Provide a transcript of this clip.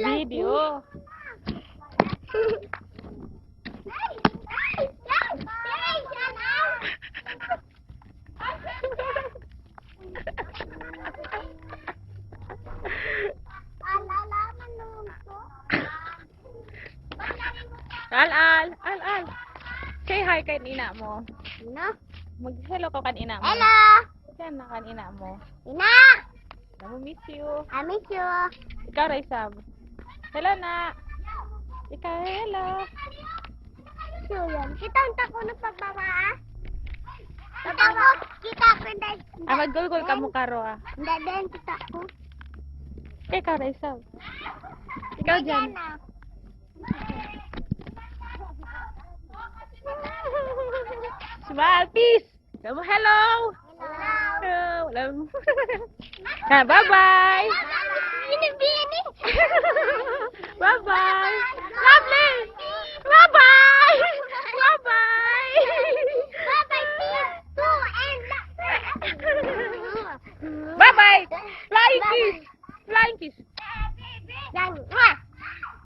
Video. Al. Say hi kay ina mo. Ina? Mag-hello ka kan ina mo. Hello! Yan na kan ina mo. Ina! I miss you. I miss you. Ikaw, Raisab. Hello na. Ikaw, hello. So, yan. Kita ang tako ng pagbaba, ah. Kita ko na. Mag-gulgul ka mo karo, ah. Hindi din, kita ko. Ikaw, Raisab. Ikaw dyan. Smile, peace. Hello. Hello. Hello. Bye-bye. Bini.